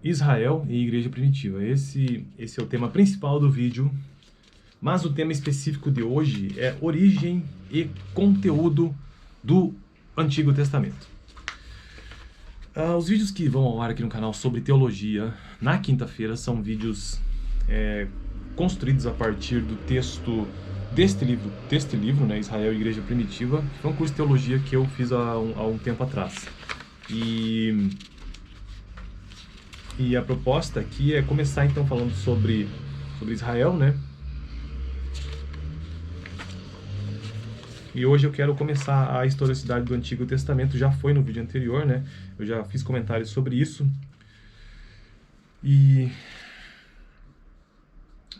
Israel e Igreja Primitiva. Esse é o tema principal do vídeo, mas o tema específico de hoje é origem e conteúdo do Antigo Testamento. Os vídeos que vão ao ar aqui no canal sobre teologia na quinta-feira são vídeos construídos a partir do texto deste livro, né, Israel e Igreja Primitiva, que foi um curso de teologia que eu fiz há um tempo atrás. E a proposta aqui é começar então falando sobre Israel, né? E hoje eu quero começar a historicidade do Antigo Testamento. Já foi no vídeo anterior, né? Eu já fiz comentários sobre isso. E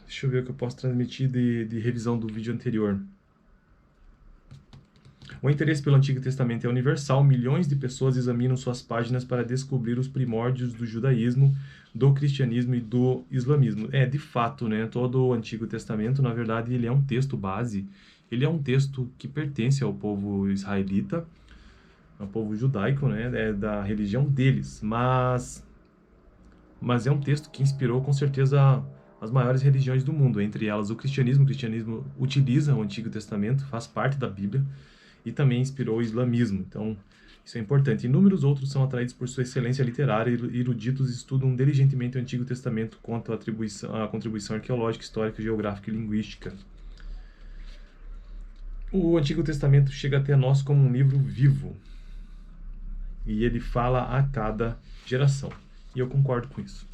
deixa eu ver o que eu posso transmitir de revisão do vídeo anterior. O interesse pelo Antigo Testamento é universal. Milhões de pessoas examinam suas páginas para descobrir os primórdios do judaísmo, do cristianismo e do islamismo. De fato, né? Todo o Antigo Testamento, na verdade, ele é um texto base. Ele é um texto que pertence ao povo israelita, ao povo judaico, né? É da religião deles. Mas é um texto que inspirou, com certeza, as maiores religiões do mundo, entre elas o cristianismo. O cristianismo utiliza o Antigo Testamento, faz parte da Bíblia, e também inspirou o islamismo. Então, isso é importante. Inúmeros outros são atraídos por sua excelência literária e eruditos estudam diligentemente o Antigo Testamento quanto à contribuição arqueológica, histórica, geográfica e linguística. O Antigo Testamento chega até nós como um livro vivo. E ele fala a cada geração. E eu concordo com isso.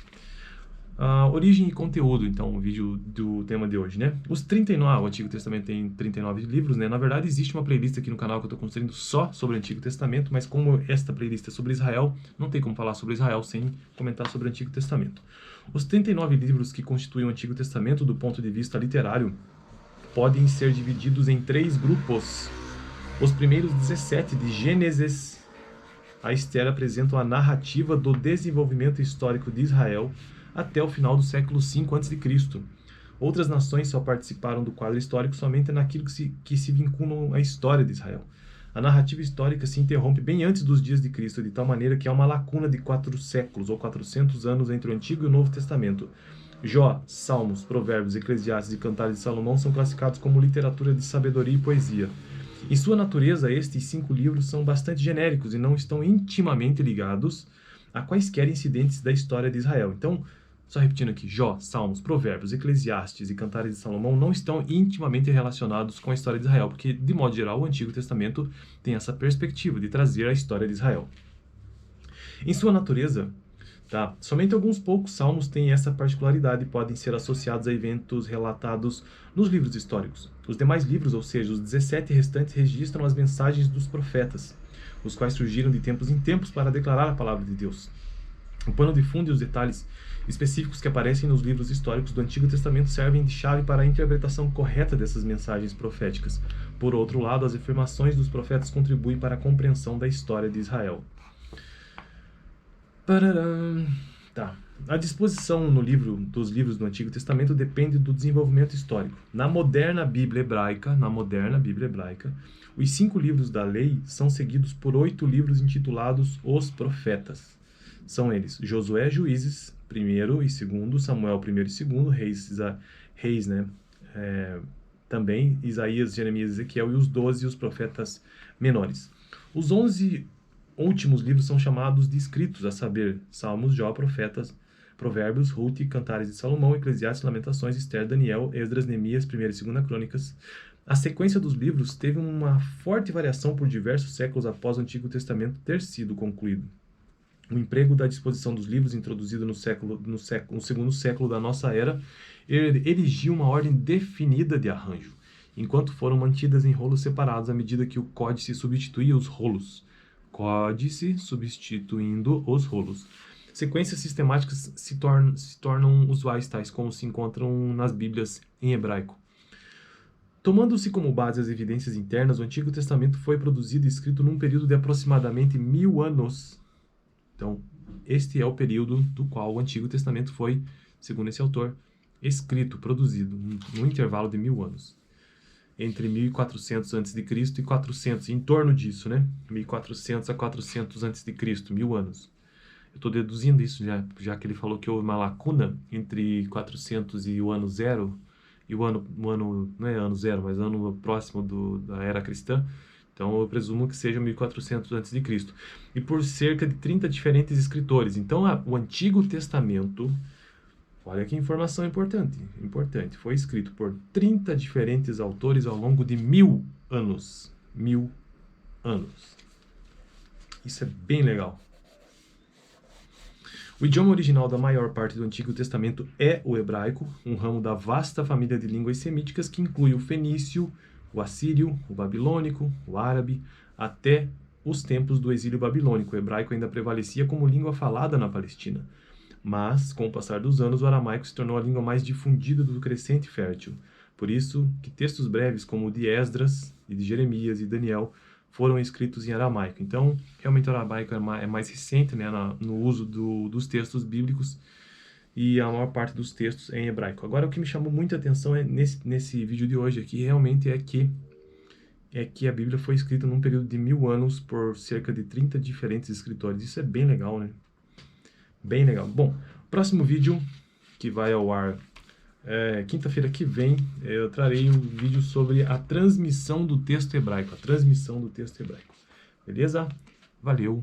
Origem e conteúdo, então, o vídeo do tema de hoje, né? O Antigo Testamento tem 39 livros, né? Na verdade, existe uma playlist aqui no canal que eu estou construindo só sobre o Antigo Testamento, mas como esta playlist é sobre Israel, não tem como falar sobre Israel sem comentar sobre o Antigo Testamento. Os 39 livros que constituem o Antigo Testamento, do ponto de vista literário, podem ser divididos em 3 grupos. Os primeiros 17, de Gênesis a Esther, apresentam a narrativa do desenvolvimento histórico de Israel até o final do século V a.C. Outras nações só participaram do quadro histórico somente naquilo que se vinculam à história de Israel. A narrativa histórica se interrompe bem antes dos dias de Cristo, de tal maneira que há uma lacuna de 4 séculos ou 400 anos entre o Antigo e o Novo Testamento. Jó, Salmos, Provérbios, Eclesiastes e Cantares de Salomão são classificados como literatura de sabedoria e poesia. Em sua natureza, estes 5 livros são bastante genéricos e não estão intimamente ligados a quaisquer incidentes da história de Israel. Então, só repetindo aqui, Jó, Salmos, Provérbios, Eclesiastes e Cantares de Salomão não estão intimamente relacionados com a história de Israel, porque, de modo geral, o Antigo Testamento tem essa perspectiva de trazer a história de Israel. Em sua natureza, somente alguns poucos salmos têm essa particularidade e podem ser associados a eventos relatados nos livros históricos. Os demais livros, ou seja, os 17 restantes, registram as mensagens dos profetas, os quais surgiram de tempos em tempos para declarar a palavra de Deus. O pano de fundo e os detalhes específicos que aparecem nos livros históricos do Antigo Testamento servem de chave para a interpretação correta dessas mensagens proféticas. Por outro lado, as afirmações dos profetas contribuem para a compreensão da história de Israel. A disposição dos livros do Antigo Testamento depende do desenvolvimento histórico. Na moderna Bíblia hebraica, os 5 livros da lei são seguidos por 8 livros intitulados Os Profetas. São eles Josué, Juízes, 1º e 2º, Samuel, 1º e 2º, Reis, né? Também Isaías, Jeremias, Ezequiel, e os 12 os profetas menores. Os 11 últimos livros são chamados de escritos, a saber, Salmos, Jó, Profetas, Provérbios, Ruth, Cantares de Salomão, Eclesiastes, Lamentações, Esther, Daniel, Esdras, Neemias, 1ª e 2ª Crônicas. A sequência dos livros teve uma forte variação por diversos séculos após o Antigo Testamento ter sido concluído. O emprego da disposição dos livros, introduzido no segundo século da nossa era, erigiu uma ordem definida de arranjo, enquanto foram mantidas em rolos separados à medida que o códice substituía os rolos. Sequências sistemáticas se tornam usuais, tais como se encontram nas Bíblias em hebraico. Tomando-se como base as evidências internas, o Antigo Testamento foi produzido e escrito num período de aproximadamente 1000 anos. Então, este é o período do qual o Antigo Testamento foi, segundo esse autor, escrito, produzido, num intervalo de 1000 anos. Entre 1400 a.C. e 400, em torno disso, né? 1400 a 400 a.C., 1000 anos. Eu estou deduzindo isso, já que ele falou que houve uma lacuna entre 400 e o ano zero, e o ano não é ano zero, mas ano próximo da era cristã. Então eu presumo que seja 1400 a.C. E por cerca de 30 diferentes escritores. Então o Antigo Testamento, olha que informação importante, foi escrito por 30 diferentes autores ao longo de 1000 anos. 1000 anos. Isso é bem legal. O idioma original da maior parte do Antigo Testamento é o hebraico, um ramo da vasta família de línguas semíticas que inclui o fenício, o assírio, o babilônico, o árabe, até os tempos do exílio babilônico. O hebraico ainda prevalecia como língua falada na Palestina. Mas, com o passar dos anos, o aramaico se tornou a língua mais difundida do Crescente Fértil. Por isso que textos breves como o de Esdras, e de Jeremias e Daniel foram escritos em aramaico. Então, realmente o aramaico é mais recente, né, no uso dos textos bíblicos, e a maior parte dos textos é em hebraico. Agora, o que me chamou muita atenção nesse vídeo de hoje aqui, realmente é que a Bíblia foi escrita num período de 1000 anos por cerca de 30 diferentes escritores. Isso é bem legal, né? Bem legal. Bom, próximo vídeo que vai ao ar quinta-feira que vem, eu trarei um vídeo sobre a transmissão do texto hebraico. Beleza? Valeu!